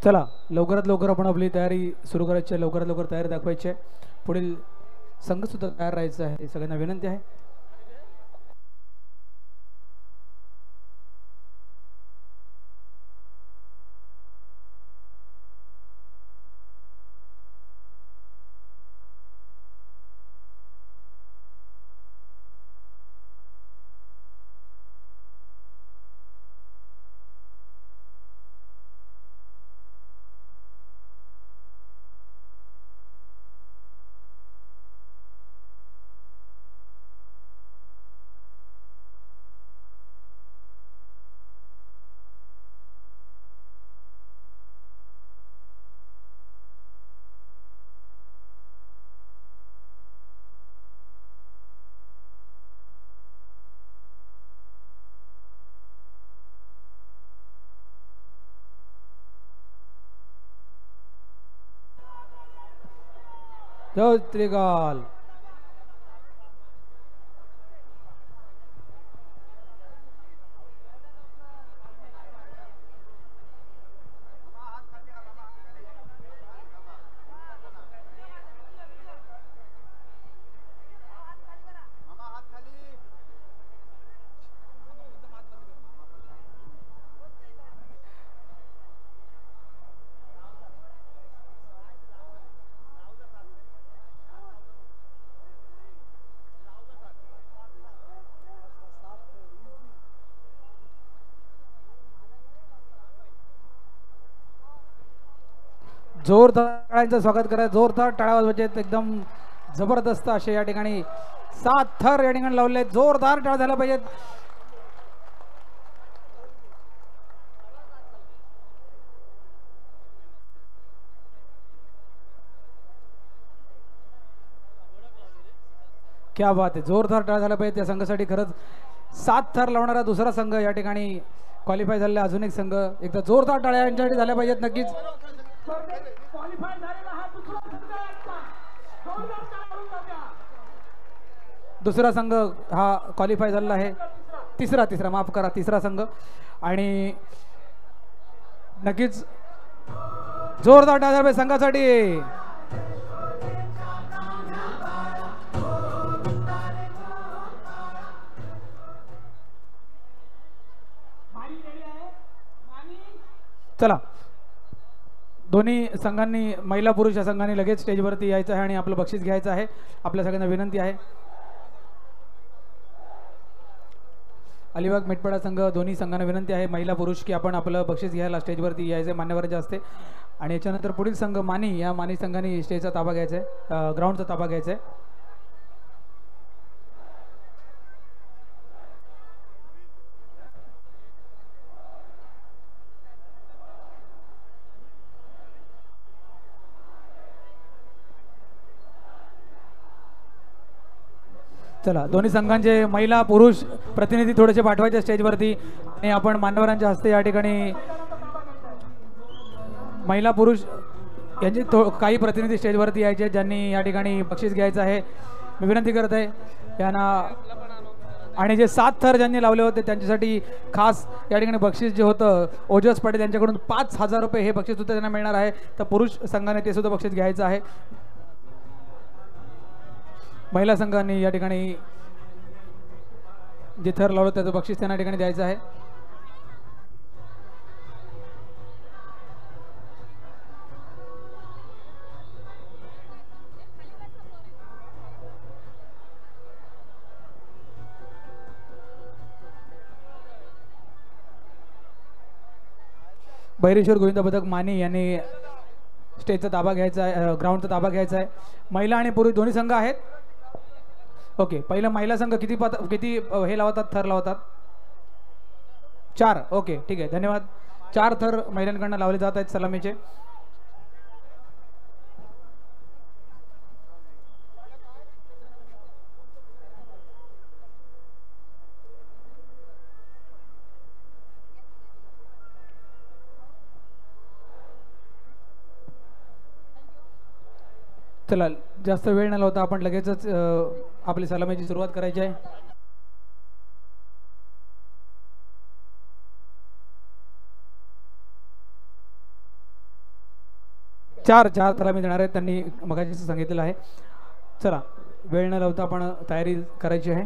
चला लवकरात लवकर आपण आपली तयारी सुरू करायची आहे, लवकरात लवकर तयारी दाखवायची आहे. पुढील संघ सुद्धा तयार राहायचं आहे, सगळ्यांना विनंती आहे. जय त्रिगाल. जोरदार टाळ्यांचं स्वागत करा, जोरदार टाळ्या वाजवायचे. एकदम जबरदस्त असे या ठिकाणी 7 थर या ठिकाणी लावले, जोरदार टाळ्या झाल्या पाहिजेत. क्या बात आहे, जोरदार टाळ्या झाल्या पाहिजेत त्या संघासाठी. खरंच 7 थर लावणारा दुसरा संघ या ठिकाणी क्वालिफाय झालेला अजून एक संघ. एकदा जोरदार टाळ्या यांच्यासाठी झाल्या पाहिजेत नक्कीच. दुसरा संघ हा क्वालिफाय झालेला आहे, तिसरा माफ करा, तिसरा संघ. आणि नक्कीच जोरदार टाळ्या संघासाठी. चला दोन्ही संघांनी, महिला पुरुष या संघांनी लगेच स्टेजवरती यायचं आहे आणि आपलं बक्षीस घ्यायचं आहे. आपल्या सगळ्यांना विनंती आहे. अलिबाग मेटपाडा संघ दोन्ही संघांना विनंती आहे, महिला पुरुष, की आपण आपलं बक्षीस घ्यायला स्टेजवरती यायचं आहे मान्यवरांच्या हस्ते. आणि याच्यानंतर पुढील संघ मानी, या मानी संघाने स्टेजचा ताबा घ्यायचा आहे, ग्राउंडचा ताबा घ्यायचा आहे. चला दोन्ही संघांचे महिला पुरुष प्रतिनिधी थोडेसे पाठवायचे स्टेजवरती आणि आपण मान्यवरांच्या हस्ते या ठिकाणी महिला पुरुष यांचे काही प्रतिनिधी स्टेजवरती यायचे ज्यांनी या ठिकाणी बक्षीस घ्यायचं आहे. मी विनंती करत आहे यांना. आणि जे 7 थर ज्यांनी लावले होते त्यांच्यासाठी खास या ठिकाणी बक्षीस जे होतं, ओजस पाटील यांच्याकडून 5,000 रुपये हे बक्षीस सुद्धा त्यांना मिळणार आहे. तर पुरुष संघाने ते सुद्धा बक्षीस घ्यायचं आहे. महिला संघाने या ठिकाणी जे थर लावलं त्याचं बक्षीस त्यांना ठिकाणी द्यायचं आहे. भैरेश्वर गोविंद पथक माने यांनी स्टेजचा ताबा घ्यायचा आहे, ग्राउंडचा ताबा घ्यायचा आहे. महिला आणि पुरुष दोन्ही संघ आहेत. ओके, पहिला महिला संघ किती हे लावतात, थर लावतात? 4. ओके ठीक आहे, धन्यवाद. 4 थर महिलांकडून लावले जात आहेत सलामीचे. चला जास्त वेळ न लावता आपण लगेचच आपली सलामीची सुरुवात करायची आहे. चार सलामी देणार आहेत त्यांनी मगाशी सांगितलेलं आहे. चला वेळ न लावता आपण तयारी करायची आहे.